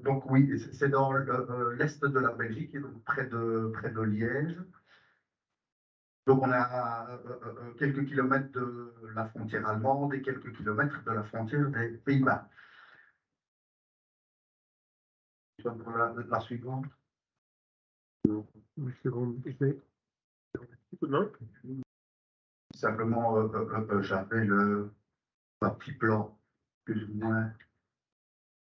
Donc oui, c'est dans l'est de la Belgique, et donc près de Liège. Donc on est à quelques kilomètres de la frontière allemande et quelques kilomètres de la frontière des Pays-Bas. Pour la suivante. Une seconde, je vais. Simplement, j'avais un petit plan, plus ou moins,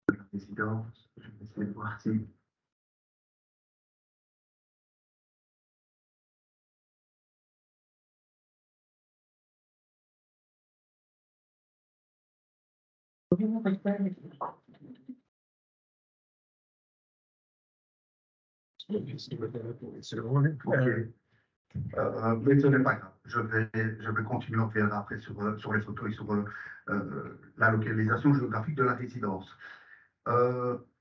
de la résidence. Je vais essayer de voir si. Mais ce n'est pas grave. Je vais continuer, on verra après sur les photos et sur la localisation géographique de la résidence.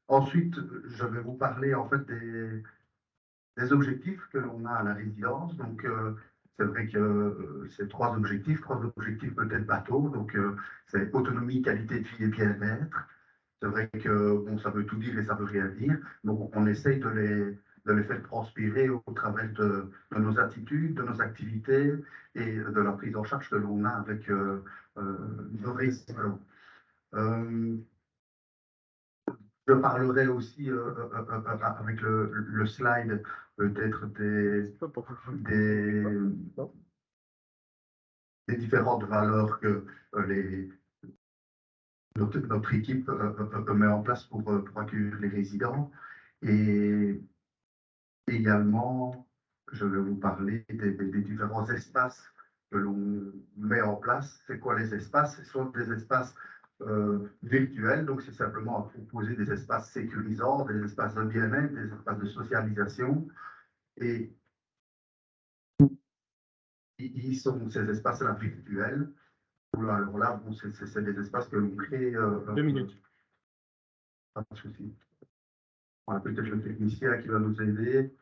Ensuite, je vais vous parler en fait des objectifs que l'on a à la résidence. Donc, c'est vrai que c'est trois objectifs peut-être bateau. Donc, c'est autonomie, qualité de vie et bien-être. C'est vrai que bon, ça veut tout dire et ça veut rien dire. Donc, on essaye de les faire transpirer au travers de nos attitudes, de nos activités et de la prise en charge que l'on a avec nos résidents. Je parlerai aussi avec le slide peut-être des différentes valeurs que notre équipe met en place pour accueillir les résidents. Et également, je vais vous parler des différents espaces que l'on met en place. C'est quoi les espaces? Ce sont des espaces virtuels, donc c'est simplement à proposer des espaces sécurisants, des espaces de bien-être, des espaces de socialisation. Et ils sont ces espaces-là virtuels. Alors là, bon, c'est des espaces que l'on crée. 2 minutes. Pas de souci. On a peut-être le technicien qui va nous aider.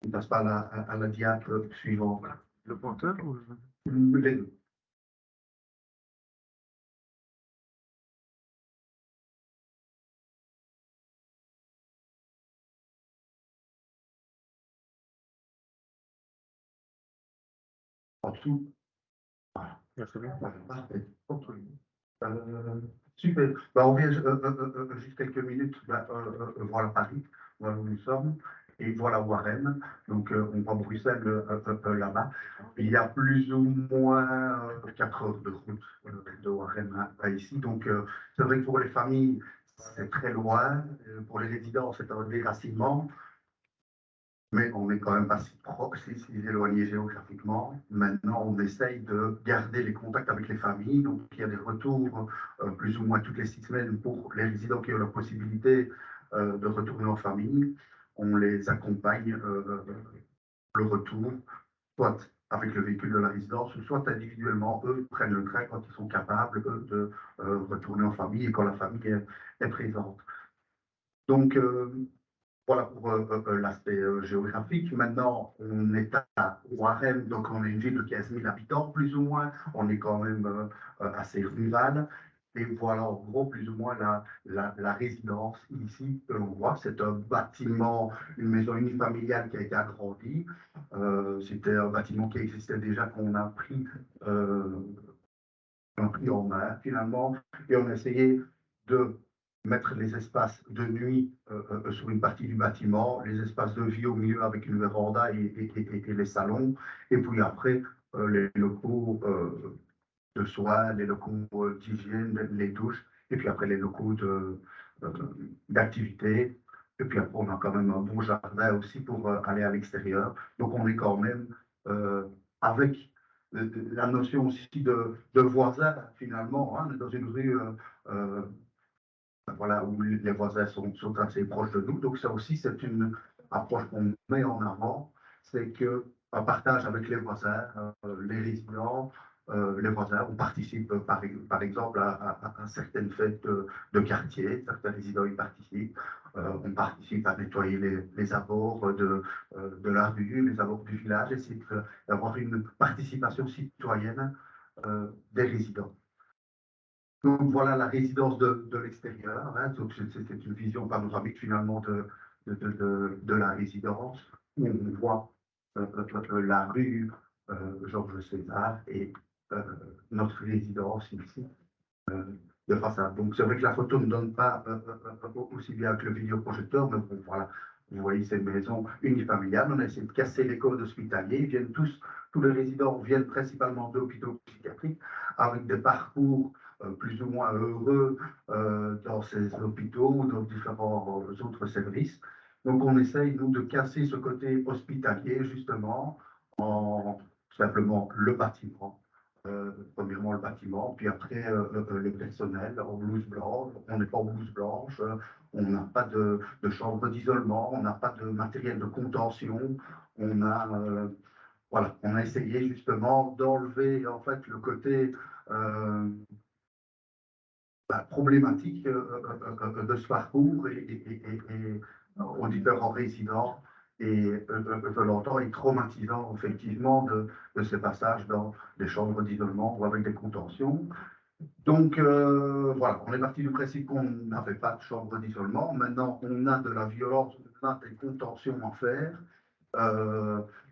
On passe pas à la diapo suivante. Le pointeur ou les deux. En dessous. Voilà. Merci bien. Parfait. Super. Bah, on vient juste quelques minutes. Voilà Paris, voilà où nous sommes. Et voilà Waremme. Donc, on voit Bruxelles là-bas. Il y a plus ou moins 4 heures de route de Waremme à ici. Donc, c'est vrai que pour les familles, c'est très loin. Pour les résidents, c'est un déracinement. Mais on n'est quand même pas si proche, si éloigné géographiquement. Maintenant, on essaye de garder les contacts avec les familles. Donc, il y a des retours plus ou moins toutes les 6 semaines pour les résidents qui ont la possibilité de retourner en famille. On les accompagne le retour, soit avec le véhicule de la résidence, soit individuellement. Eux prennent le train quand ils sont capables de retourner en famille et quand la famille est présente. Donc, voilà pour l'aspect géographique. Maintenant, on est à Waremme, donc on est une ville de 15 000 habitants, plus ou moins. On est quand même assez rural. Et voilà, en gros, plus ou moins la résidence ici que l'on voit. C'est un bâtiment, une maison unifamiliale qui a été agrandie. C'était un bâtiment qui existait déjà, qu'on a pris en main finalement. Et on a essayé de mettre les espaces de nuit sur une partie du bâtiment, les espaces de vie au milieu avec une véranda et les salons, et puis après les locaux de soins, les locaux d'hygiène, les douches, et puis après les locaux d'activité. Et puis après, on a quand même un bon jardin aussi pour aller à l'extérieur. Donc on est quand même avec la notion aussi de voisin, finalement. Hein, on est dans une rue voilà, où les voisins sont assez proches de nous. Donc ça aussi, c'est une approche qu'on met en avant, c'est qu'un partage avec les voisins, les résidents, les voisins, on participe par exemple à certaines fêtes de quartier, certains résidents y participent. On participe à nettoyer les abords de la rue, les abords du village, essayer d'avoir une participation citoyenne des résidents. Donc voilà la résidence de l'extérieur. Hein. C'est une vision panoramique finalement de la résidence où on voit la rue Georges César et notre résidence ici de façade. Donc c'est vrai que la photo ne donne pas aussi bien que le vidéoprojecteur, mais bon, voilà. Vous voyez ces maisons unifamiliales. On a essayé de casser les codes hospitaliers. Ils viennent tous les résidents viennent principalement d'hôpitaux psychiatriques avec des parcours plus ou moins heureux dans ces hôpitaux ou dans différents autres services. Donc on essaye, nous, de casser ce côté hospitalier, justement, en simplement le bâtiment. Premièrement le bâtiment, puis après le personnel en blouse blanche. On n'est pas en blouse blanche, on n'a pas de chambre d'isolement, on n'a pas de matériel de contention. Voilà, on a essayé justement d'enlever en fait le côté problématique de ce parcours et aux différents résidents et de l'entendre et traumatisant effectivement de ce passage dans des chambres d'isolement ou avec des contentions. Donc voilà, on est parti du principe qu'on n'avait pas de chambre d'isolement. Maintenant, on a de la violence, on a des contentions à faire.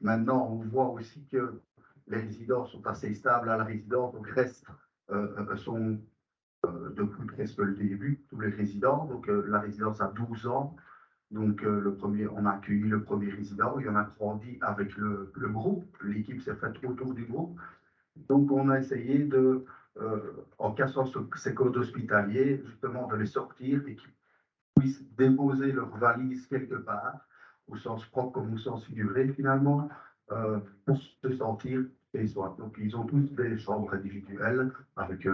Maintenant, on voit aussi que les résidents sont assez stables à la résidence, donc restent, sont depuis presque le début, tous les résidents. Donc la résidence a 12 ans. Donc on a accueilli le premier résident, il en a grandi avec le groupe, l'équipe s'est faite autour du groupe. Donc on a essayé en cassant ces codes hospitaliers, justement de les sortir et qu'ils puissent déposer leurs valises quelque part, au sens propre comme au sens figuré finalement, pour se sentir chez soi. Donc ils ont tous des chambres individuelles avec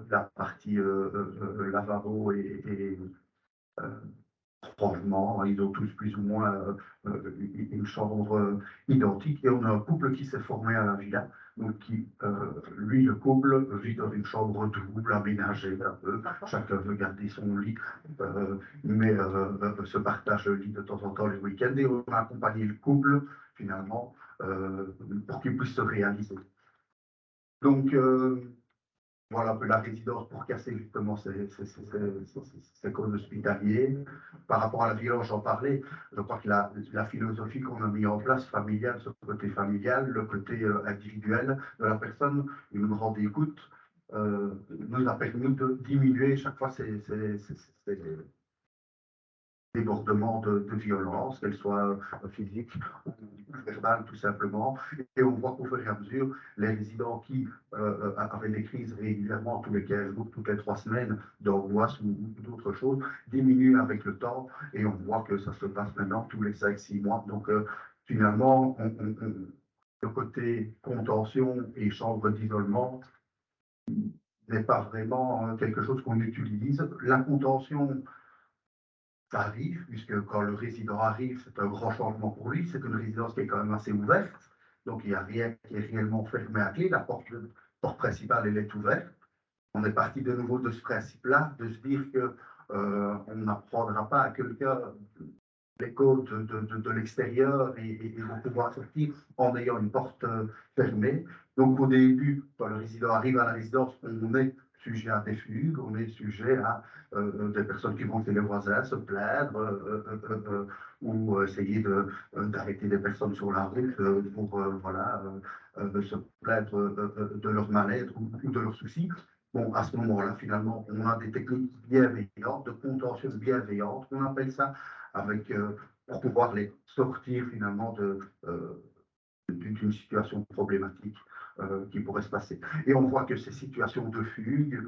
la partie lavabo et franchement, ils ont tous plus ou moins une chambre identique. Et on a un couple qui s'est formé à la villa. Donc, lui, le couple, vit dans une chambre double, aménagée un peu. Chacun veut garder son lit, mais se partage le lit de temps en temps les week-ends. Et on a accompagné le couple, finalement, pour qu'il puisse se réaliser. Donc, voilà un peu la résidence pour casser justement ces causes hospitaliers. Par rapport à la violence, j'en parlais. Je crois que la philosophie qu'on a mis en place, familiale, ce côté familial, le côté individuel de la personne, une grande écoute, nous a permis de diminuer chaque fois ces débordements de violence, qu'elles soient physiques ou verbales tout simplement. Et on voit qu'au fur et à mesure, les résidents qui avaient des crises régulièrement tous les 15 jours, toutes les 3 semaines d'angoisse ou d'autres choses, diminuent avec le temps et on voit que ça se passe maintenant tous les 5-6 mois. Donc finalement, le côté contention et chambre d'isolement n'est pas vraiment quelque chose qu'on utilise. La contention, ça arrive, puisque quand le résident arrive, c'est un grand changement pour lui. C'est une résidence qui est quand même assez ouverte. Donc, il n'y a rien qui est réellement fermé à clé. La porte principale, elle est ouverte. On est parti de nouveau de ce principe-là, de se dire qu'on n'apprendra pas à quelqu'un les codes de l'extérieur et vont pouvoir sortir en ayant une porte fermée. Donc, au début, quand le résident arrive à la résidence, on est sujet à des fugues, on est sujet à des personnes qui vont chez les voisins se plaindre ou essayer d'arrêter des personnes sur la route pour voilà, se plaindre de leur mal-être ou de leurs soucis. Bon, à ce moment-là, finalement, on a des techniques bienveillantes, de contention bienveillante, on appelle ça, avec, pour pouvoir les sortir finalement d'une situation problématique qui pourrait se passer. Et on voit que ces situations de fugue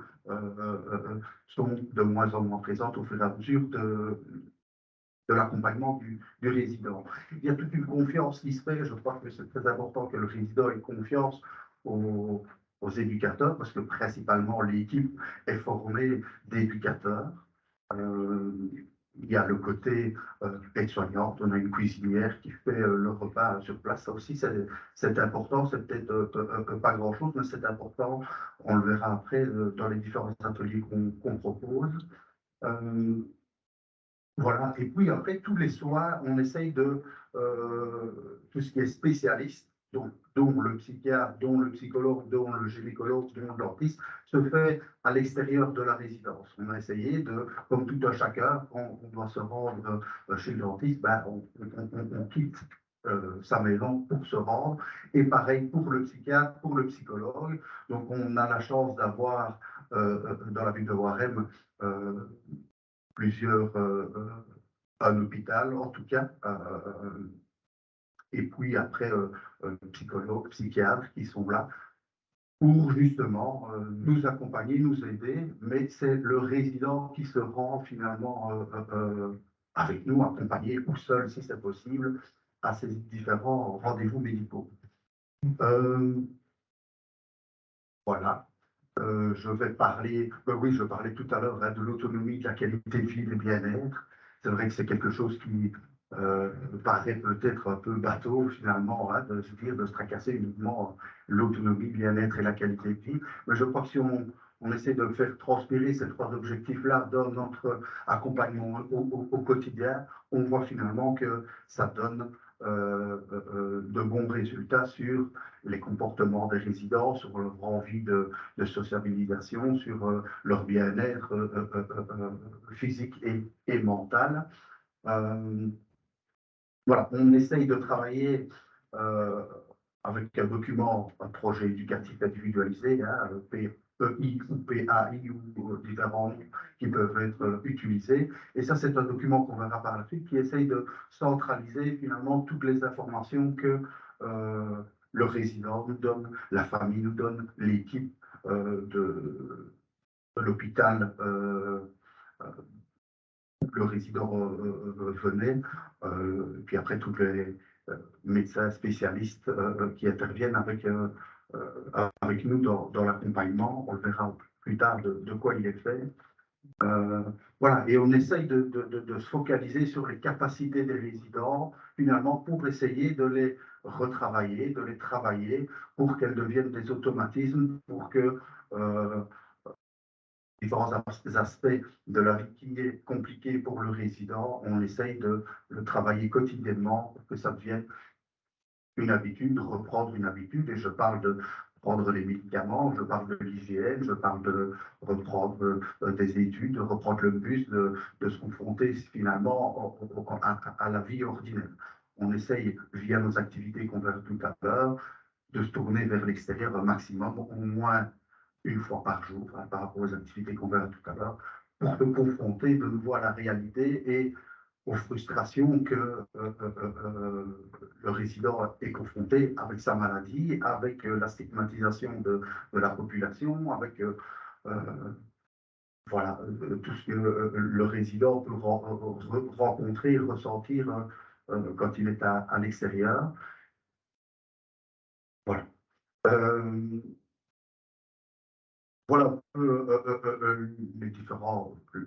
sont de moins en moins présentes au fur et à mesure de l'accompagnement du résident. Il y a toute une confiance qui se fait. Je crois que c'est très important que le résident ait confiance aux éducateurs, parce que principalement l'équipe est formée d'éducateurs. il y a le côté aide-soignante, on a une cuisinière qui fait le repas sur place. Ça aussi, c'est important, c'est peut-être pas grand-chose, mais c'est important. On le verra après dans les différents ateliers qu'on propose. Voilà, et puis après, tous les soirs, on essaye de tout ce qui est spécialiste, donc, dont le psychiatre, dont le psychologue, dont le gynécologue, dont le dentiste, se fait à l'extérieur de la résidence. On a essayé de, comme tout un chacun, quand on doit se rendre chez le dentiste, ben, on quitte sa maison pour se rendre, et pareil pour le psychiatre, pour le psychologue. Donc on a la chance d'avoir dans la ville de Warem plusieurs, un hôpital en tout cas, et puis après psychologues, psychiatres qui sont là pour justement nous accompagner, nous aider, mais c'est le résident qui se rend finalement avec nous, accompagné ou seul si c'est possible, à ces différents rendez-vous médicaux. Voilà. Je vais parler, oui, je parlais tout à l'heure de l'autonomie, de la qualité de vie, du bien-être. C'est vrai que c'est quelque chose qui paraît peut-être un peu bateau finalement, de se dire, de se tracasser uniquement l'autonomie, le bien-être et la qualité de vie. Mais je crois que si on essaie de faire transpirer ces trois objectifs-là dans notre accompagnement au quotidien, on voit finalement que ça donne de bons résultats sur les comportements des résidents, sur leur envie de sociabilisation, sur leur bien-être physique et mental. Voilà, on essaye de travailler avec un document, un projet éducatif individualisé, hein, PEI ou PAI ou différents noms qui peuvent être utilisés. Et ça, c'est un document qu'on verra par la suite qui essaye de centraliser finalement toutes les informations que le résident nous donne, la famille nous donne, l'équipe de l'hôpital où le résident venait, puis après tous les médecins spécialistes qui interviennent avec nous dans l'accompagnement. On le verra plus tard de quoi il est fait. Voilà, et on essaye de se focaliser sur les capacités des résidents, finalement, pour essayer de les retravailler, de les travailler, pour qu'elles deviennent des automatismes, pour que différents aspects de la vie qui est compliqué pour le résident, on essaye de le travailler quotidiennement pour que ça devienne une habitude, reprendre une habitude, et je parle de prendre les médicaments, je parle de l'hygiène, je parle de reprendre des études, de reprendre le bus, de se confronter finalement à la vie ordinaire. On essaye, via nos activités qu'on verra tout à l'heure, de se tourner vers l'extérieur un maximum, au moins une fois par jour, hein, par rapport aux activités qu'on verra tout à l'heure, pour se confronter de nouveau à la réalité et aux frustrations que le résident est confronté avec sa maladie, avec la stigmatisation de la population, avec voilà, tout ce que le résident peut rencontrer et ressentir quand il est à l'extérieur. Voilà. Voilà un peu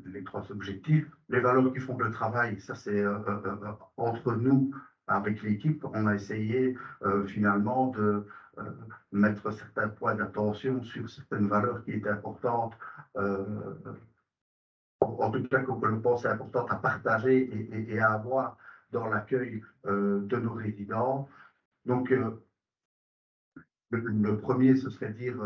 les trois objectifs. Les valeurs qui font le travail, ça c'est entre nous, avec l'équipe, on a essayé finalement de mettre certains points d'attention sur certaines valeurs qui étaient importantes, en tout cas que je pense importantes à partager et à avoir dans l'accueil de nos résidents. Donc, le premier, ce serait dire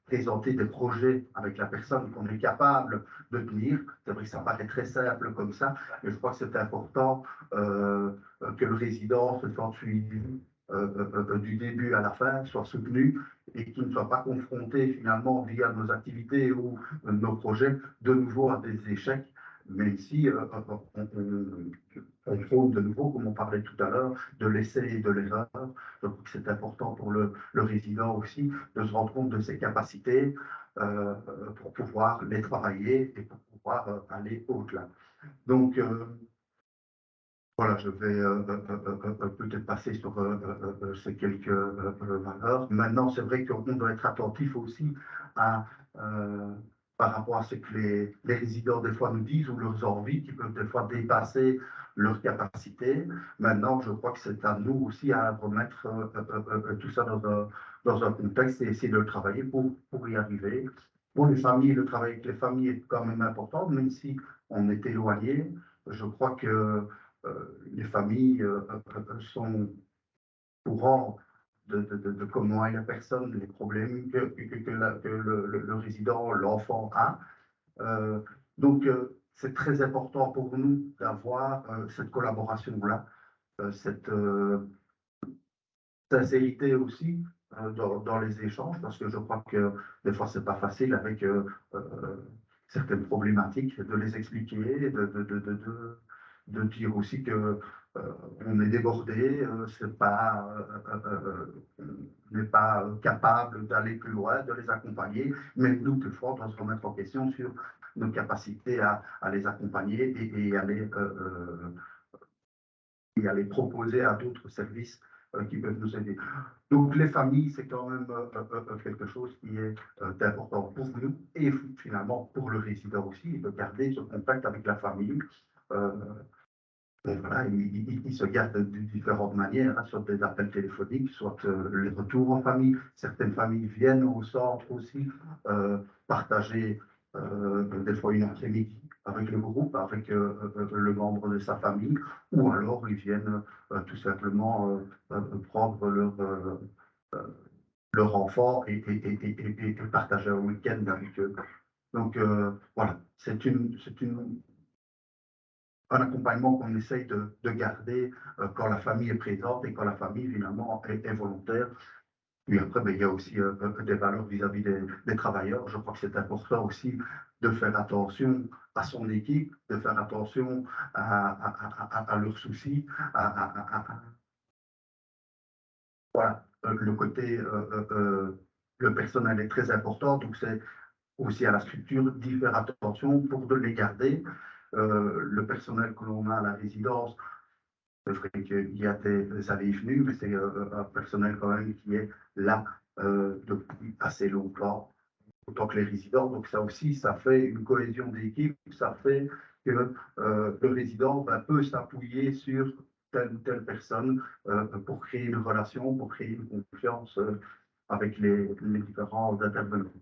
présenter des projets avec la personne qu'on est capable de tenir. C'est vrai que ça paraît très simple comme ça, mais je crois que c'est important que le résident se sente suivi du début à la fin, soit soutenu et qu'il ne soit pas confronté finalement via nos activités ou nos projets de nouveau à des échecs, même si on prône de nouveau, comme on parlait tout à l'heure, de l'essai et de l'erreur. Je trouve que c'est important pour le résident aussi de se rendre compte de ses capacités pour pouvoir les travailler et pour pouvoir aller au-delà. Donc, voilà, je vais peut-être passer sur ces quelques valeurs. Maintenant, c'est vrai qu'on doit être attentif aussi à par rapport à ce que les résidents des fois nous disent ou leurs envies qui peuvent des fois dépasser leurs capacités. Maintenant, je crois que c'est à nous aussi à remettre tout ça dans un contexte et essayer de le travailler pour y arriver. Pour les familles, le travail avec les familles est quand même important, même si on est éloigné. Je crois que les familles sont courant de comment est la personne, les problèmes que le résident, l'enfant a. Euh, donc, c'est très important pour nous d'avoir cette collaboration-là, cette sincérité aussi dans les échanges, parce que je crois que des fois, c'est pas facile avec certaines problématiques, de les expliquer, de dire aussi que on est débordé, c'est pas, on n'est pas capable d'aller plus loin, de les accompagner, même nous, toutefois, on doit se remettre en question sur nos capacités à les accompagner et à les proposer à d'autres services qui peuvent nous aider. Donc les familles, c'est quand même quelque chose qui est important pour nous et finalement pour le résident aussi, de garder ce contact avec la famille. Voilà, il se garde de différentes manières, hein, soit des appels téléphoniques, soit les retours en famille. Certaines familles viennent au centre aussi, partager des fois une après-midi avec le groupe, avec le membre de sa famille, ou alors ils viennent tout simplement prendre leur enfant et partager un week-end avec eux. Donc voilà, c'est un accompagnement qu'on essaye de garder quand la famille est présente et quand la famille finalement est volontaire. Puis après, ben, il y a aussi des valeurs vis-à-vis des travailleurs. Je crois que c'est important aussi de faire attention à son équipe, de faire attention à leurs soucis, voilà, le côté, le personnel est très important, donc c'est aussi à la structure d'y faire attention pour de les garder. Le personnel que l'on a à la résidence, c'est vrai qu'il y a des allées et venues, mais c'est un personnel quand même qui est là depuis assez longtemps, autant que les résidents. Donc ça aussi, ça fait une cohésion d'équipe, ça fait que le résident peut s'appuyer sur telle ou telle personne pour créer une relation, pour créer une confiance avec les différents intervenants.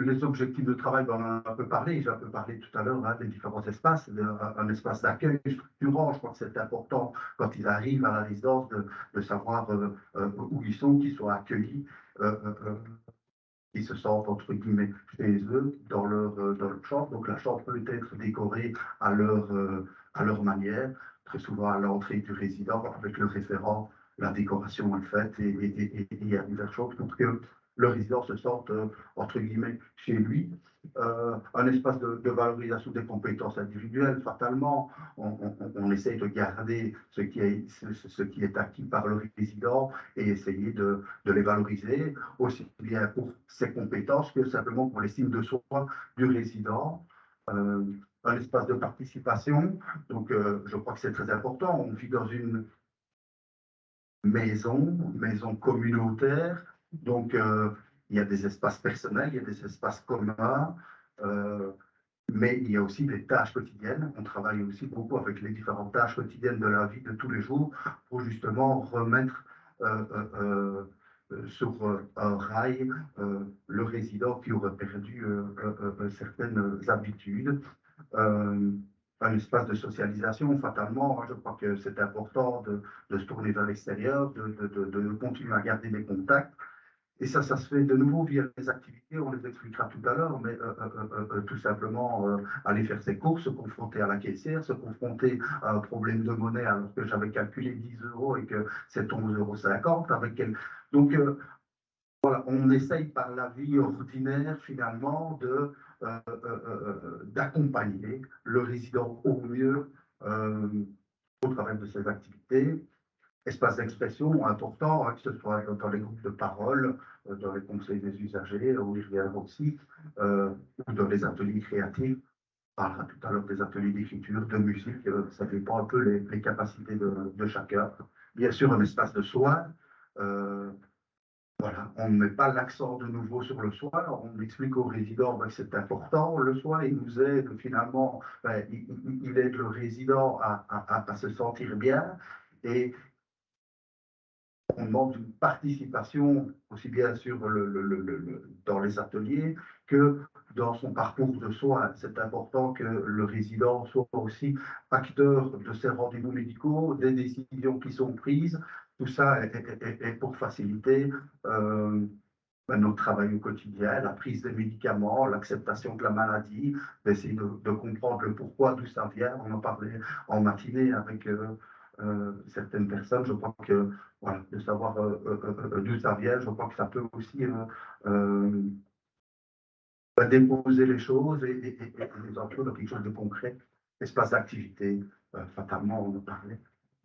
Les objectifs de travail, ben, on en a un peu parlé, j'ai un peu parlé tout à l'heure hein, des différents espaces, un espace d'accueil structurant, je crois que c'est important quand ils arrivent à la résidence de savoir où ils sont, qu'ils soient accueillis, qu'ils se sentent entre guillemets chez eux dans leur chambre. Donc la chambre peut être décorée à leur manière, très souvent à l'entrée du résident avec le référent, la décoration est faite et il y a diverses choses pour que le résident se sente entre guillemets chez lui. Un espace de valorisation des compétences individuelles, fatalement, on essaye de garder ce qui est acquis par le résident et essayer de les valoriser, aussi bien pour ses compétences que simplement pour l'estime de soi du résident. Un espace de participation, donc je crois que c'est très important. On vit dans une maison communautaire, donc il y a des espaces personnels, il y a des espaces communs, mais il y a aussi des tâches quotidiennes. On travaille aussi beaucoup avec les différentes tâches quotidiennes de la vie de tous les jours pour justement remettre sur un rail le résident qui aurait perdu certaines habitudes. Un espace de socialisation, fatalement, je crois que c'est important de se tourner vers l'extérieur, de continuer à garder des contacts. Et ça se fait de nouveau via les activités, on les expliquera tout à l'heure, mais tout simplement aller faire ses courses, se confronter à la caissière, se confronter à un problème de monnaie alors que j'avais calculé 10 euros et que c'est 11,50 €. Donc voilà, on essaye par la vie ordinaire finalement d'accompagner le résident au mieux au travers de ces activités. Espace d'expression important, hein, que ce soit dans les groupes de parole, dans les conseils des usagers, où il y a aussi, ou dans les ateliers créatifs. On parlera tout à l'heure des ateliers d'écriture, de musique, ça dépend un peu les capacités de chacun. Bien sûr, un espace de soins, voilà, on ne met pas l'accent de nouveau sur le soin, on explique aux résidents que c'est important, le soin, il nous aide finalement, il aide le résident à se sentir bien et on demande une participation aussi bien sur dans les ateliers que dans son parcours de soins. C'est important que le résident soit aussi acteur de ses rendez-vous médicaux, des décisions qui sont prises. Tout ça est pour faciliter notre travail au quotidien, la prise des médicaments, l'acceptation de la maladie, d'essayer de comprendre le pourquoi, d'où ça vient. On en parlait en matinée avec certaines personnes. Je crois que voilà, de savoir d'où ça vient, je crois que ça peut aussi déposer les choses et les entrer dans quelque chose de concret. Espace d'activité, fatalement, on en parlait.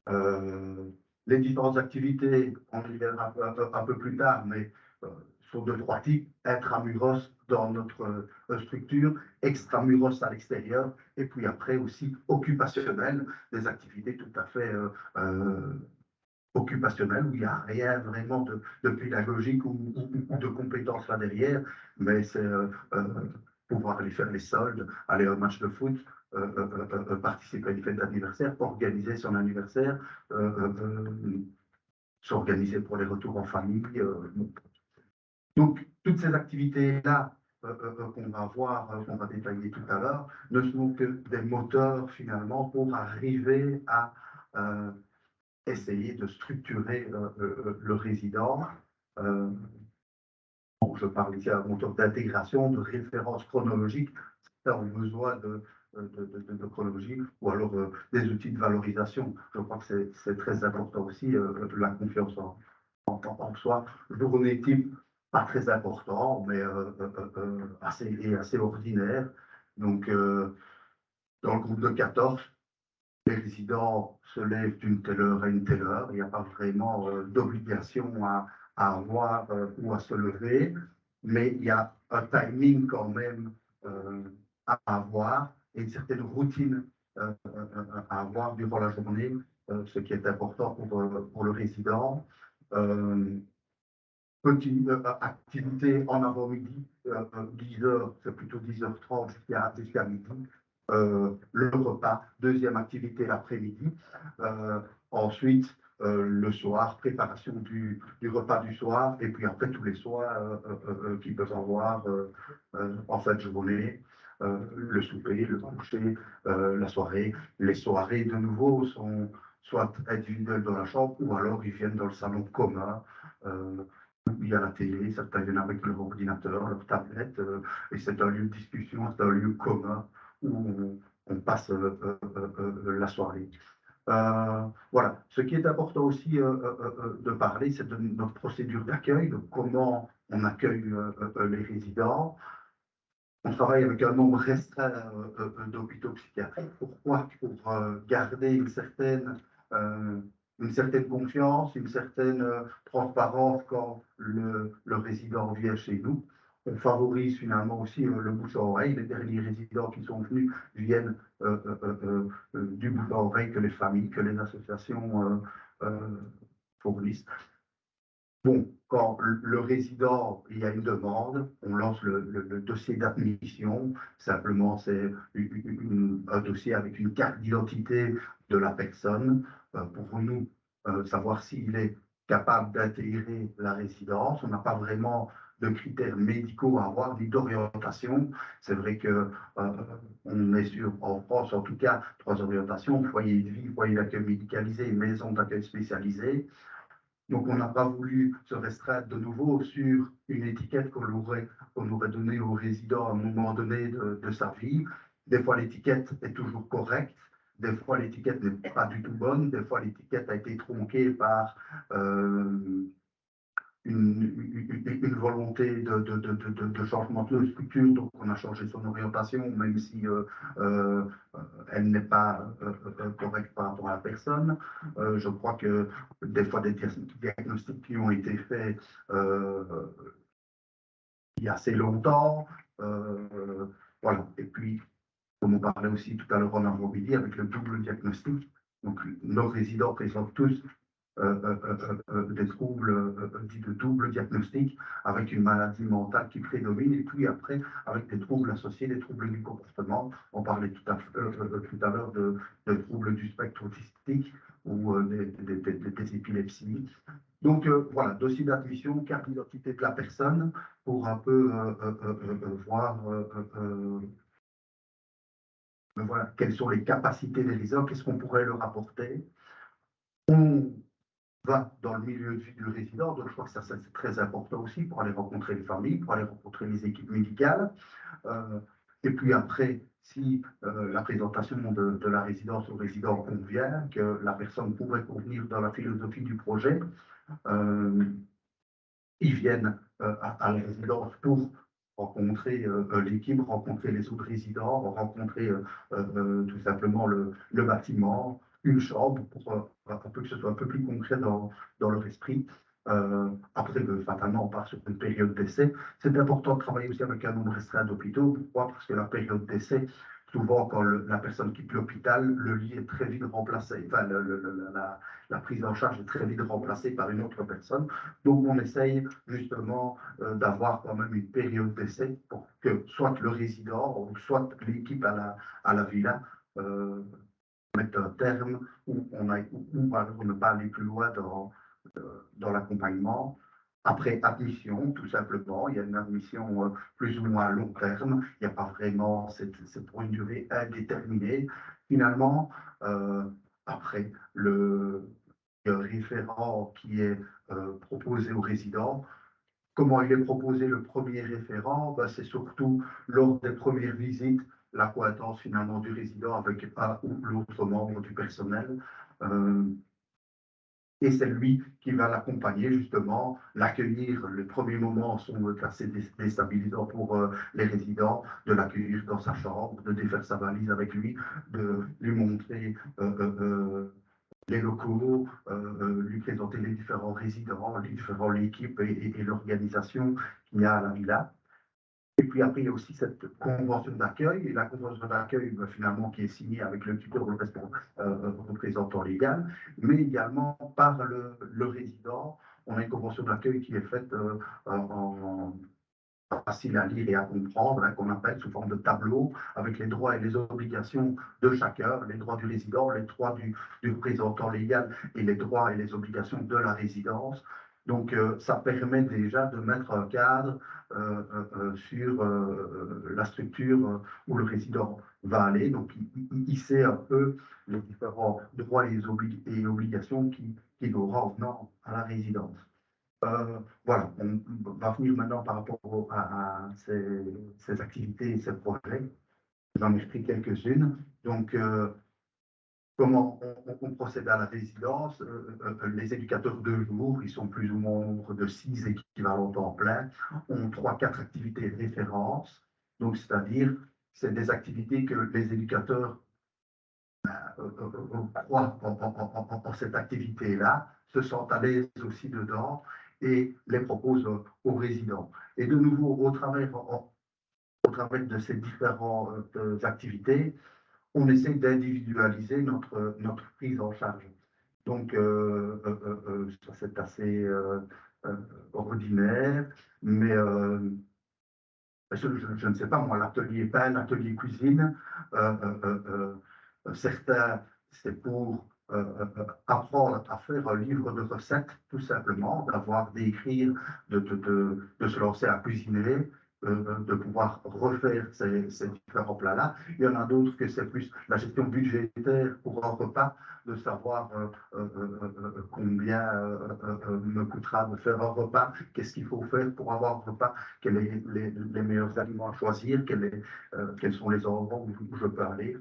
Euh, les différentes activités, on y verra un peu plus tard, mais sont de trois types, intramuros dans notre structure, extramuros à l'extérieur, et puis après aussi occupationnelles, des activités tout à fait occupationnelles, où il n'y a rien vraiment de pédagogique ou de compétences là derrière, mais c'est pouvoir aller faire les soldes, aller à un match de foot, participer à une fête d'anniversaire, organiser son anniversaire, s'organiser pour les retours en famille. Donc, toutes ces activités-là qu'on va voir, qu'on va détailler tout à l'heure, ne sont que des moteurs finalement pour arriver à essayer de structurer le résident. Bon, je parle ici d'un moteur d'intégration, de référence chronologique. Certains ont besoin de chronologie ou alors des outils de valorisation. Je crois que c'est très important aussi, la confiance en soi. Journée type, pas très important, mais assez ordinaire. Donc, dans le groupe de 14, les résidents se lèvent d'une telle heure à une telle heure. Il n'y a pas vraiment d'obligation à avoir ou à se lever, mais il y a un timing quand même à avoir et une certaine routine à avoir durant la journée, ce qui est important pour le résident. Petite activité en avant-midi, 10 heures, c'est plutôt 10h30 jusqu'à midi. Le repas, deuxième activité l'après-midi. Ensuite, le soir, préparation du repas du soir, et puis après tous les soins qu'ils peuvent avoir en fin de journée. Le souper, le coucher, la soirée. Les soirées, de nouveau, sont soit individuelles dans la chambre, ou alors ils viennent dans le salon commun. Il y a la télé, certains viennent avec leur ordinateur, leur tablette, et c'est un lieu de discussion, c'est un lieu commun où on passe la soirée. Voilà. Ce qui est important aussi de parler, c'est de notre procédure d'accueil, de comment on accueille les résidents. On travaille avec un nombre restreint d'hôpitaux psychiatriques. Pourquoi? Pour garder une certaine confiance, une certaine transparence quand le résident vient chez nous. On favorise finalement aussi le bouche à oreille. Les derniers résidents qui sont venus viennent du bouche à oreille que les familles, que les associations fournissent. Bon, quand le résident, il y a une demande, on lance le dossier d'admission. Simplement, c'est un dossier avec une carte d'identité de la personne pour nous savoir s'il est capable d'intégrer la résidence. On n'a pas vraiment de critères médicaux à avoir, ni d'orientation. C'est vrai que on est sur, en France en tout cas, 3 orientations: foyer de vie, foyer d'accueil médicalisé, maison d'accueil spécialisée. Donc, on n'a pas voulu se restreindre de nouveau sur une étiquette qu'on aurait donnée aux résidents à un moment donné de sa vie. Des fois, l'étiquette est toujours correcte. Des fois, l'étiquette n'est pas du tout bonne. Des fois, l'étiquette a été tronquée par une volonté de changement de structure, donc on a changé son orientation, même si elle n'est pas correcte par rapport à la personne. Je crois que des fois, des diagnostics qui ont été faits il y a assez longtemps. Voilà. Et puis, comme on parlait aussi tout à l'heure en avant-midi, avec le double diagnostic, donc nos résidents présentent tous des troubles dits de double diagnostic, avec une maladie mentale qui prédomine, et puis après, avec des troubles associés, des troubles du comportement. On parlait tout à l'heure de troubles du spectre autistique ou des épilepsies. Donc voilà, dossier d'admission, carte d'identité de la personne, pour un peu voir voilà, quelles sont les capacités des résidents, qu'est-ce qu'on pourrait leur apporter. On va dans le milieu de vie du résident, donc je crois que ça c'est très important aussi pour aller rencontrer les familles, pour aller rencontrer les équipes médicales. Et puis après, si la présentation de la résidence au résident convient, que la personne pourrait convenir dans la philosophie du projet, ils viennent à la résidence pour rencontrer l'équipe, rencontrer les autres résidents, rencontrer tout simplement le bâtiment, une chambre, pour un peu que ce soit un peu plus concret dans leur esprit. Après, fatalement, on part sur une période d'essai. C'est important de travailler aussi avec un nombre restreint d'hôpitaux. Pourquoi? Parce que la période d'essai, souvent, quand la personne quitte l'hôpital, le lit est très vite remplacé. Enfin, la prise en charge est très vite remplacée par une autre personne. Donc, on essaye justement d'avoir quand même une période d'essai pour que soit le résident ou soit l'équipe à la villa mette un terme ou alors ne pas aller plus loin dans l'accompagnement. Après admission, tout simplement, il y a une admission plus ou moins à long terme. Il n'y a pas vraiment, c'est pour une durée indéterminée. Finalement, après, le référent qui est proposé aux résidents. Comment il est proposé le premier référent? Ben, c'est surtout lors des premières visites, l'acquaintance finalement du résident avec un ou l'autre membre du personnel. Et c'est lui qui va l'accompagner justement, l'accueillir. Les premiers moments sont assez déstabilisants pour les résidents, de l'accueillir dans sa chambre, de défaire sa valise avec lui, de lui montrer les locaux, lui présenter les différents résidents, l'équipe et l'organisation qu'il y a à la villa. Et puis après, il y a aussi cette convention d'accueil, et la convention d'accueil, finalement, qui est signée avec le tuteur ou le représentant légal, mais également par le résident. On a une convention d'accueil qui est faite en facile à lire et à comprendre, hein, qu'on appelle sous forme de tableau, avec les droits et les obligations de chacun, les droits du résident, les droits du représentant légal et les droits et les obligations de la résidence. Donc, ça permet déjà de mettre un cadre sur la structure où le résident va aller. Donc, il sait un peu les différents droits et obligations qu'il aura en venant à la résidence. Voilà, on va venir maintenant par rapport à ces activités et ces projets. J'en ai pris quelques-unes. Donc, comment on procède à la résidence? Les éducateurs de jour, ils sont plus ou moins au nombre de 6 équivalents temps plein, ont 3-4 activités références. Donc, c'est-à-dire, c'est des activités que les éducateurs croient en cette activité-là, se sentent à l'aise aussi dedans et les proposent aux résidents. Et de nouveau, au travers de ces différentes activités, on essaie d'individualiser notre prise en charge. Donc, ça c'est assez ordinaire, mais je ne sais pas, moi, l'atelier pain, l'atelier cuisine, certains, c'est pour apprendre à faire un livre de recettes, tout simplement, d'écrire, de se lancer à cuisiner, de pouvoir refaire ces différents plats-là. Il y en a d'autres que c'est plus la gestion budgétaire pour un repas, de savoir combien me coûtera de faire un repas, qu'est-ce qu'il faut faire pour avoir un repas, quels sont les meilleurs aliments à choisir, quels sont les endroits où je peux aller.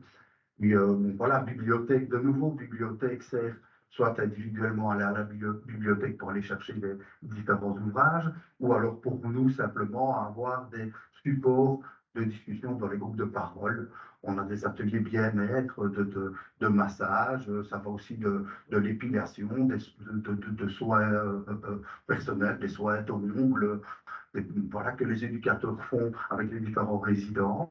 Puis voilà, bibliothèque, de nouveau, bibliothèque sert soit individuellement aller à la bibliothèque pour aller chercher les différents ouvrages, ou alors pour nous simplement avoir des supports de discussion dans les groupes de parole. On a des ateliers bien-être, de massage, ça va aussi de l'épilation, de soins personnels, des soins d'ongles, voilà, que les éducateurs font avec les différents résidents.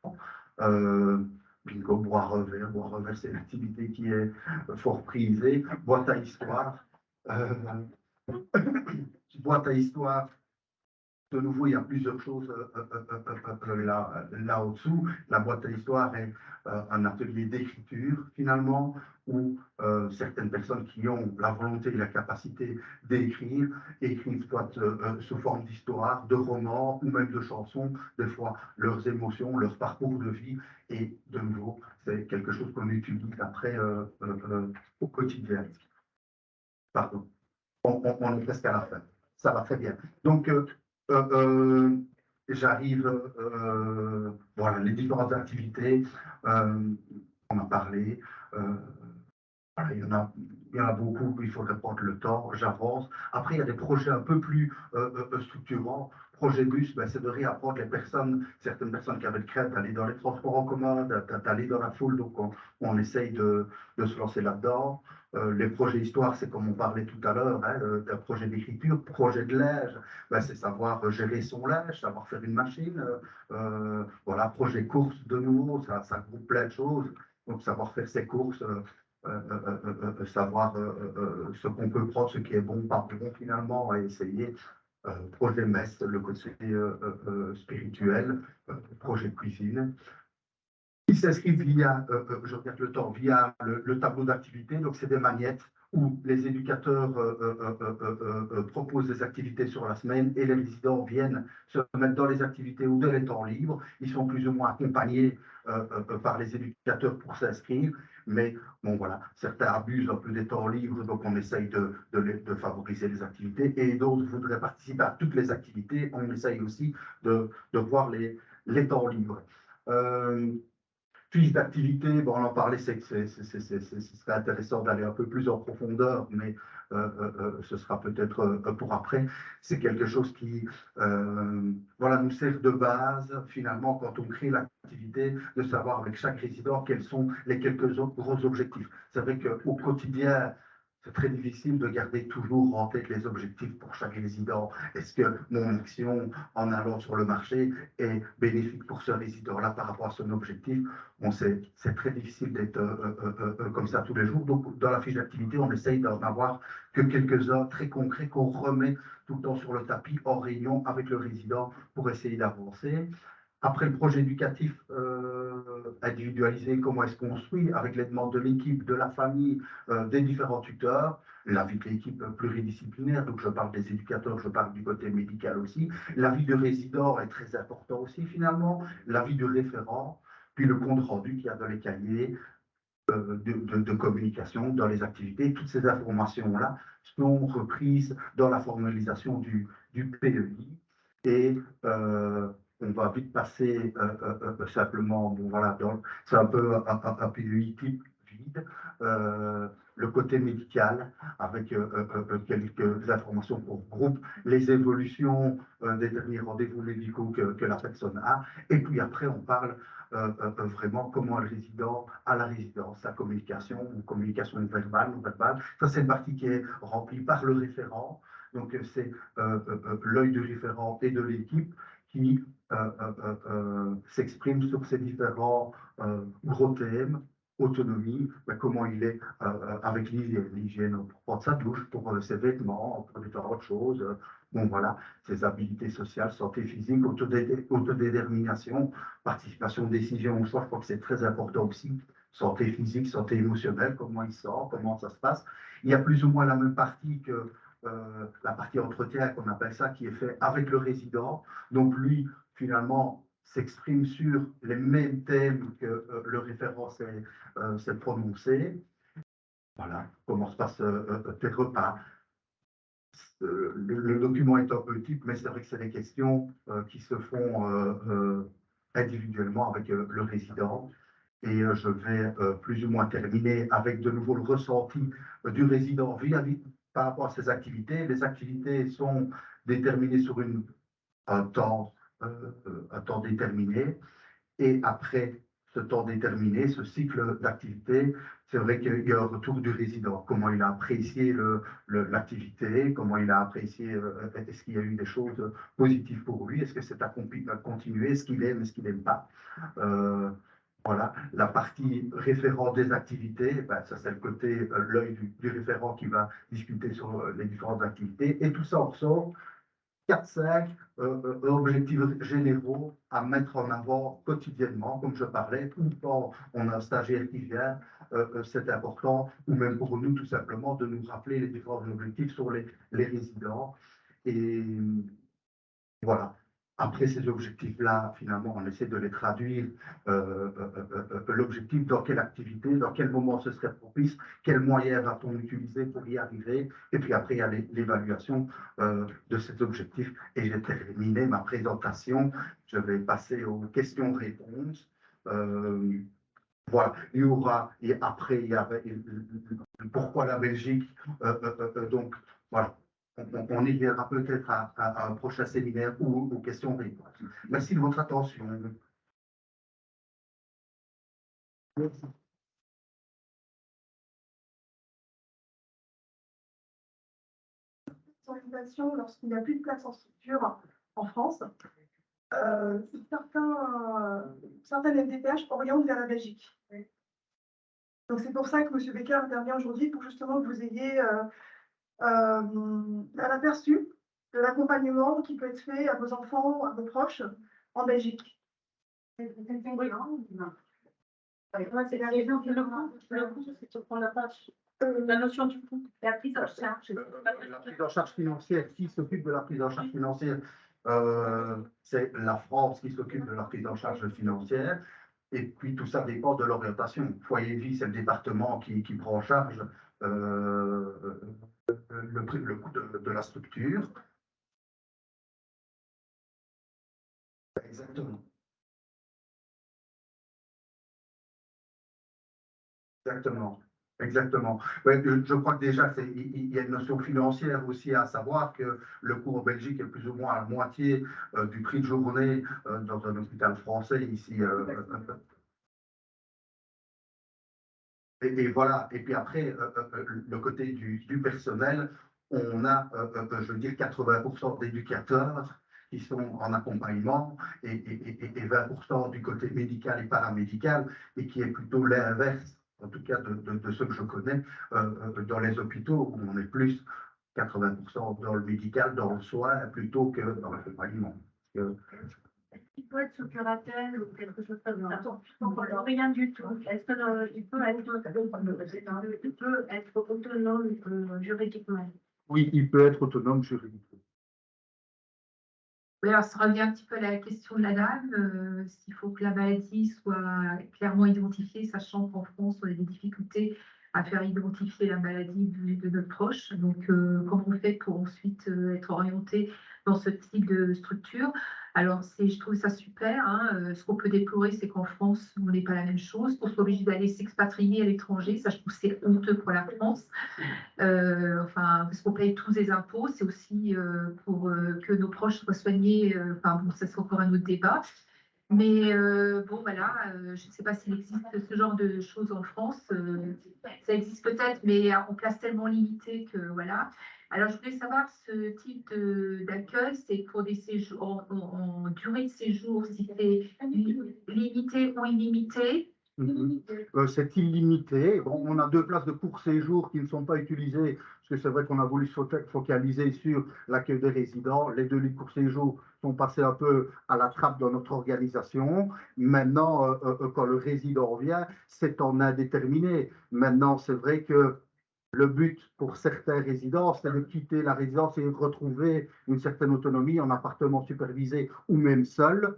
Bingo, boire un verre, c'est une activité qui est fort prisée. Boîte à histoire, Euh, boîte à histoire, de nouveau, il y a plusieurs choses là au-dessous. La boîte à l'histoire est un atelier d'écriture, finalement, où certaines personnes qui ont la volonté et la capacité d'écrire, écrivent soit sous forme d'histoire, de romans ou même de chansons, des fois leurs émotions, leur parcours de vie. Et de nouveau, c'est quelque chose qu'on utilise après au quotidien. Pardon, on est presque à la fin. Ça va très bien. Donc, euh, j'arrive, voilà, les différentes activités, on a parlé, voilà, il y en a beaucoup, il faudrait prendre le temps, j'avance. Après, il y a des projets un peu plus structurants. Projet bus, ben, c'est de réapprendre les personnes, certaines personnes qui avaient de crainte d'aller dans les transports en commun, d'aller dans la foule, donc on essaye de se lancer là-dedans. Les projets histoire, c'est comme on parlait tout à l'heure, hein, d'un projet d'écriture, projet de linge, ben, c'est savoir gérer son linge, savoir faire une machine. Voilà, projet course, de nouveau, ça groupe plein de choses. Donc, savoir faire ses courses, savoir ce qu'on peut prendre, ce qui est bon, pas bon finalement, et essayer. Projet messe, le côté spirituel, projet cuisine, qui s'inscrivent via, je regarde le temps, via le tableau d'activité. Donc, c'est des magnettes où les éducateurs proposent des activités sur la semaine et les résidents viennent se mettre dans les activités ou dans les temps libres. Ils sont plus ou moins accompagnés par les éducateurs pour s'inscrire. Mais bon, voilà, certains abusent un peu des temps libres, donc on essaye de favoriser les activités. Et d'autres voudraient participer à toutes les activités. On essaye aussi de voir les temps libres. Fiche d'activité, bon, on en parlait, ce serait intéressant d'aller un peu plus en profondeur, mais ce sera peut-être pour après. C'est quelque chose qui voilà, nous sert de base, finalement, quand on crée l'activité, de savoir avec chaque résident quels sont les quelques gros objectifs. C'est vrai qu'au quotidien, c'est très difficile de garder toujours en tête les objectifs pour chaque résident. Est-ce que mon action en allant sur le marché est bénéfique pour ce résident-là par rapport à son objectif? Bon, c'est très difficile d'être comme ça tous les jours. Donc, dans la fiche d'activité, on essaye d'en avoir que quelques-uns très concrets qu'on remet tout le temps sur le tapis en réunion avec le résident pour essayer d'avancer. Après le projet éducatif individualisé, comment est-ce qu'on suit avec les demandes de l'équipe, de la famille, des différents tuteurs, l'avis de l'équipe pluridisciplinaire, donc je parle des éducateurs, je parle du côté médical aussi, l'avis du résident est très important aussi finalement, l'avis du référent, puis le compte rendu qu'il y a dans les cahiers de communication, dans les activités, toutes ces informations-là sont reprises dans la formalisation du PEI et on va vite passer simplement, bon voilà, c'est un peu un PEI type vide, le côté médical avec quelques informations qu'on regroupe, les évolutions des derniers rendez-vous médicaux que la personne a, et puis après on parle vraiment comment le résident à la résidence, sa communication, communication verbale, non verbale. Ça, c'est une partie qui est remplie par le référent. Donc, c'est l'œil du référent et de l'équipe qui s'exprime sur ces différents gros thèmes. Autonomie, ben, comment il est avec l'hygiène, pour prendre sa douche, pour ses vêtements, pour autre chose. Bon, voilà, ses habilités sociales, santé physique, autodétermination, participation, décision au choix, je crois que c'est très important aussi. Santé physique, santé émotionnelle, comment il sort, comment ça se passe. Il y a plus ou moins la même partie que la partie entretien, qu'on appelle ça, qui est fait avec le résident. Donc lui, finalement, s'exprime sur les mêmes thèmes que le référent s'est prononcé. Voilà, comment se passe tes repas. Le document est un peu type, mais c'est vrai que c'est des questions qui se font individuellement avec le résident. Et je vais plus ou moins terminer avec de nouveau le ressenti du résident par rapport à ces activités. Les activités sont déterminées sur un temps, un temps déterminé. Et après ce temps déterminé, ce cycle d'activité, c'est vrai qu'il y a un retour du résident, comment il a apprécié l'activité, comment il a apprécié, est-ce qu'il y a eu des choses positives pour lui, est-ce que c'est à continuer, est-ce qu'il aime, est-ce qu'il n'aime pas. Voilà, la partie référent des activités, ben, ça c'est le côté, l'œil du référent qui va discuter sur les différentes activités. Et tout ça en ressort 4-5 objectifs généraux à mettre en avant quotidiennement, comme je parlais, tout le temps on a un stagiaire qui vient, c'est important, ou même pour nous tout simplement, de nous rappeler les différents objectifs sur les résidents. Et voilà. Après ces objectifs-là, finalement, on essaie de les traduire. L'objectif, dans quelle activité, dans quel moment ce serait propice, quels moyens va-t-on utiliser pour y arriver. Et puis après, il y a l'évaluation de cet objectif. Et j'ai terminé ma présentation. Je vais passer aux questions-réponses. Voilà, il y aura, et après, il y avait pourquoi la Belgique. Donc, voilà. On y viendra peut-être à un prochain séminaire ou aux questions-réponses. Merci de votre attention. Lorsqu'il n'y a plus de place en structure en France, certaines MDPH orientent vers la Belgique. Donc c'est pour ça que M. Becker intervient aujourd'hui, pour justement que vous ayez un aperçu de l'accompagnement qui peut être fait à vos enfants, à vos proches en Belgique. Oui. C'est le coût, c'est qu'on n'a pas la notion du coût. La prise en charge. La prise en charge financière, qui s'occupe de la prise en charge financière, c'est la France qui s'occupe de la prise en charge financière. Et puis tout ça dépend de l'orientation. Foyer de vie, c'est le département qui prend en charge le coût de la structure. Exactement. Exactement. Exactement. Ouais, je crois que déjà, il y a une notion financière aussi à savoir que le coût en Belgique est plus ou moins à la moitié du prix de journée dans un hôpital français ici. Et voilà. Et puis après, le côté du personnel, on a, je veux dire, 80% d'éducateurs qui sont en accompagnement et 20% du côté médical et paramédical, et qui est plutôt l'inverse, en tout cas de ce que je connais dans les hôpitaux, où on est plus 80% dans le médical, dans le soin, plutôt que dans l'accompagnement. Il peut être sous curatelle ou quelque chose comme ça. Rien du tout. Est-ce qu'il peut être autonome juridiquement? Oui, il peut être autonome juridiquement. Oui, alors ça revient un petit peu à la question de la dame, s'il faut que la maladie soit clairement identifiée, sachant qu'en France, on a des difficultés à faire identifier la maladie de notre proche. Donc, comment on fait pour ensuite être orienté dans ce type de structure? Alors, je trouve ça super, hein. Ce qu'on peut déplorer, c'est qu'en France, on n'est pas la même chose. On soit obligé d'aller s'expatrier à l'étranger. Ça, je trouve que c'est honteux pour la France. Enfin, parce qu'on paye tous les impôts, c'est aussi pour que nos proches soient soignés. Enfin, bon, ça c'est encore un autre débat. Mais bon, voilà, je ne sais pas s'il existe ce genre de choses en France. Ça existe peut-être, mais en place tellement limitée que voilà. Alors, je voulais savoir ce type d'accueil, c'est pour des séjours en durée de séjour, si c'est limité ou illimité. C'est illimité. Bon, on a 2 places de court séjour qui ne sont pas utilisées, parce que c'est vrai qu'on a voulu se focaliser sur l'accueil des résidents. Les 2 lits de court séjour sont passés un peu à la trappe dans notre organisation. Maintenant, quand le résident vient, c'est en indéterminé. Maintenant, c'est vrai que le but pour certains résidents, c'est de quitter la résidence et de retrouver une certaine autonomie en appartement supervisé ou même seul.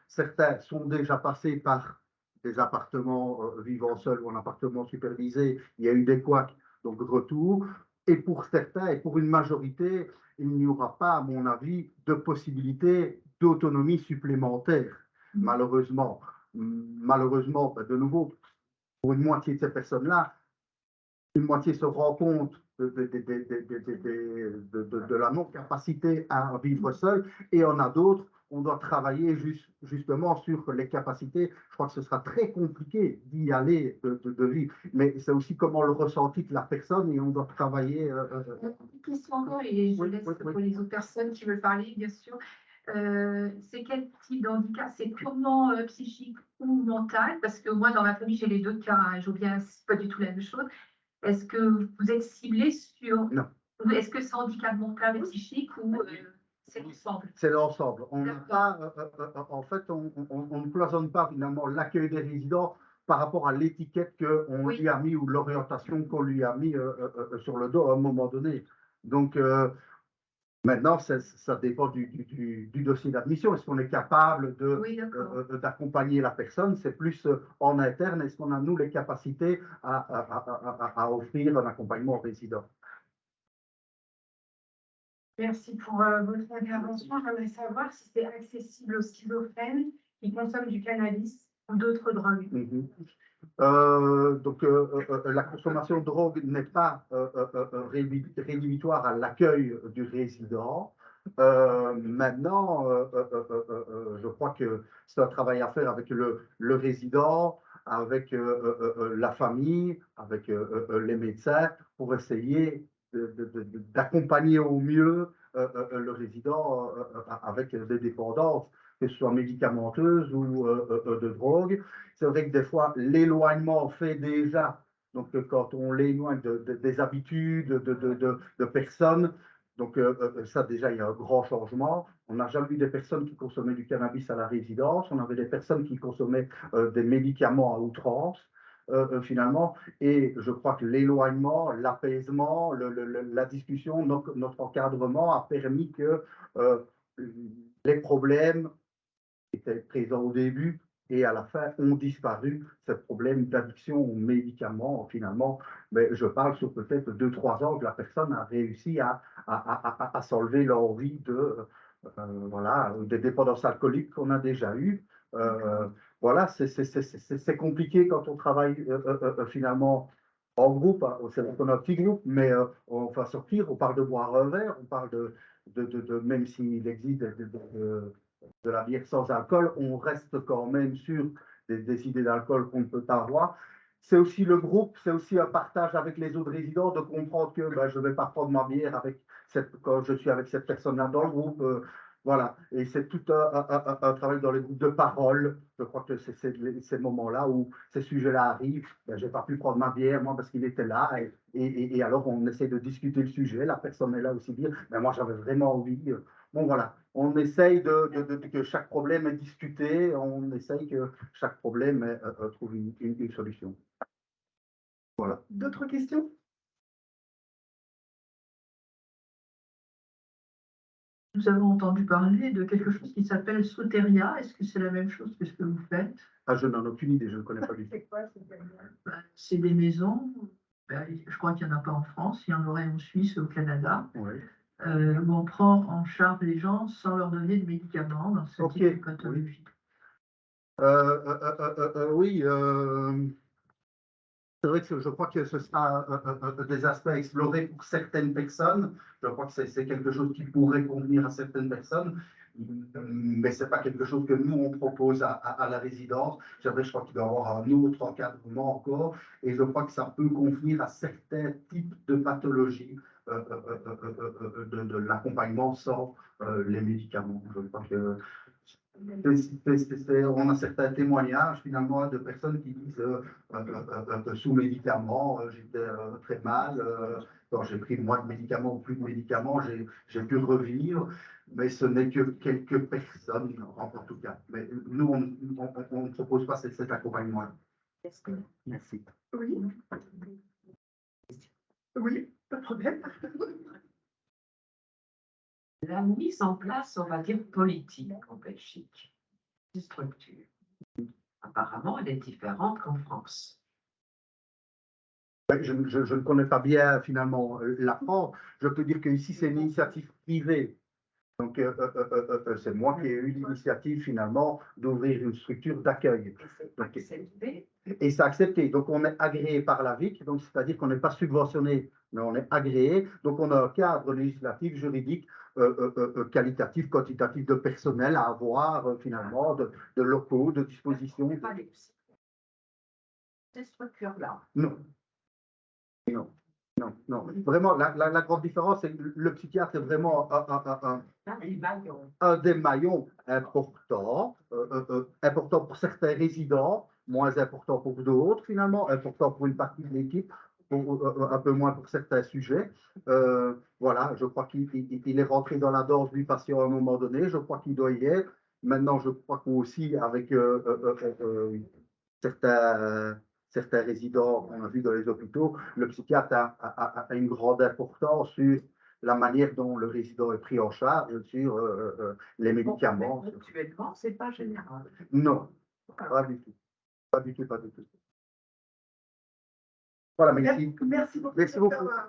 Certains sont déjà passés par des appartements vivant seuls ou en appartement supervisé. Il y a eu des couacs, donc de retour. Et pour certains, et pour une majorité, il n'y aura pas, à mon avis, de possibilité d'autonomie supplémentaire, malheureusement. Malheureusement, de nouveau, pour une moitié de ces personnes-là, une moitié se rend compte de la non-capacité à vivre seul, et on a d'autres, on doit travailler justement sur les capacités. Je crois que ce sera très compliqué d'y aller, de vivre, mais c'est aussi comment le ressenti de la personne, et on doit travailler. Une question encore, et je laisse pour les autres personnes qui veulent parler, bien sûr. C'est quel type de handicap? C'est purement psychique ou mental? Parce que moi, dans ma famille, j'ai les deux cas. Hein, je viens, c'est pas du tout la même chose. Est-ce que vous êtes ciblé sur... Non. Est-ce que c'est handicap mental et psychique ou c'est l'ensemble? C'est l'ensemble. On n'a pas, en fait, on ne cloisonne pas finalement l'accueil des résidents par rapport à l'étiquette qu'on lui a mis ou l'orientation qu'on lui a mis sur le dos à un moment donné. Donc, maintenant, ça dépend du dossier d'admission. Est-ce qu'on est capable d'accompagner la personne? C'est plus en interne. Est-ce qu'on a, nous, les capacités à offrir un accompagnement aux résidents? Merci pour votre intervention. J'aimerais savoir si c'est accessible aux schizophrènes qui consomment du cannabis ou d'autres drogues. La consommation de drogue n'est pas rédhibitoire à l'accueil du résident. Maintenant, je crois que c'est un travail à faire avec le résident, avec la famille, avec les médecins, pour essayer d'accompagner au mieux le résident avec des dépendances, que ce soit médicamenteuses ou de drogue. C'est vrai que des fois, l'éloignement fait déjà, donc quand on l'éloigne des habitudes, de personnes, donc ça déjà, il y a un grand changement. On n'a jamais eu des personnes qui consommaient du cannabis à la résidence, on avait des personnes qui consommaient des médicaments à outrance. Finalement, et je crois que l'éloignement, l'apaisement, la discussion, notre encadrement a permis que les problèmes qui étaient présents au début et à la fin ont disparu, ces problèmes d'addiction aux médicaments finalement. Mais je parle sur peut-être 2-3 ans que la personne a réussi à s'enlever l'envie voilà, des dépendances alcooliques qu'on a déjà eues. Voilà, c'est compliqué quand on travaille finalement en groupe. Hein. C'est vrai qu'on a un petit groupe, mais on va sortir, on parle de boire un verre, on parle même s'il existe de la bière sans alcool, on reste quand même sur des idées d'alcool qu'on ne peut pas avoir. C'est aussi le groupe, c'est aussi un partage avec les autres résidents, de comprendre que je ne vais pas prendre ma bière quand je suis avec cette personne-là dans le groupe. Voilà, et c'est tout un travail dans les groupes de parole. Je crois que c'est ces moments-là où ces sujets-là arrivent. Je n'ai pas pu prendre ma bière, moi, parce qu'il était là. Et alors, on essaie de discuter le sujet. La personne est là aussi dire, moi, j'avais vraiment envie. Bon, voilà, on essaye que chaque problème est discuté. On essaye que chaque problème trouve une solution. Voilà. D'autres questions? Nous avons entendu parler de quelque chose qui s'appelle Soteria. Est-ce que c'est la même chose que ce que vous faites? Je n'en ai aucune idée, je ne connais pas du tout. C'est quoi Soteria? C'est des maisons, je crois qu'il n'y en a pas en France, il y en aurait en Suisse et au Canada, Oui. Où on prend en charge les gens sans leur donner de médicaments dans ce type de pathologie. Oui. C'est vrai que je crois que ce sera des aspects à explorer pour certaines personnes. Je crois que c'est quelque chose qui pourrait convenir à certaines personnes, mais ce n'est pas quelque chose que nous, on propose à la résidence. Je crois qu'il doit y avoir un autre encadrement encore, et je crois que ça peut convenir à certains types de pathologies de l'accompagnement sans les médicaments. Je crois que on a certains témoignages finalement de personnes qui disent sous médicaments, j'étais très mal, quand j'ai pris moins de médicaments ou plus de médicaments, j'ai pu revivre, mais ce n'est que quelques personnes en tout cas. Mais nous, on ne propose pas cet accompagnement. Merci. Oui. Oui, pas de problème. La mise en place, on va dire, politique en Belgique, une structure. Apparemment, elle est différente qu'en France. Je ne connais pas bien finalement la France. Je peux dire qu'ici, c'est une initiative privée. Donc, c'est moi qui ai eu l'initiative finalement d'ouvrir une structure d'accueil. Et c'est accepté. Donc, on est agréé par la VIC, donc c'est-à-dire qu'on n'est pas subventionné, mais on est agréé. Donc, on a un cadre législatif, juridique, qualitatif, quantitatif de personnel à avoir finalement, de locaux, de dispositions. Ces structures-là. Non. Non. non, non. Vraiment, la grande différence, c'est que le psychiatre est vraiment un des maillons importants, important pour certains résidents, moins important pour d'autres, finalement, important pour une partie de l'équipe, un peu moins pour certains sujets. Voilà, je crois qu'il est rentré dans la danse du patient à un moment donné, je crois qu'il doit y être. Maintenant, je crois qu'aussi, avec certains résidents qu'on a vus dans les hôpitaux, le psychiatre a une grande importance sur la manière dont le résident est pris en charge, sur les médicaments. Actuellement, c'est pas général. Non, pas du tout. Pas du tout, pas du tout. Voilà, merci. Merci beaucoup. Merci beaucoup. docteur.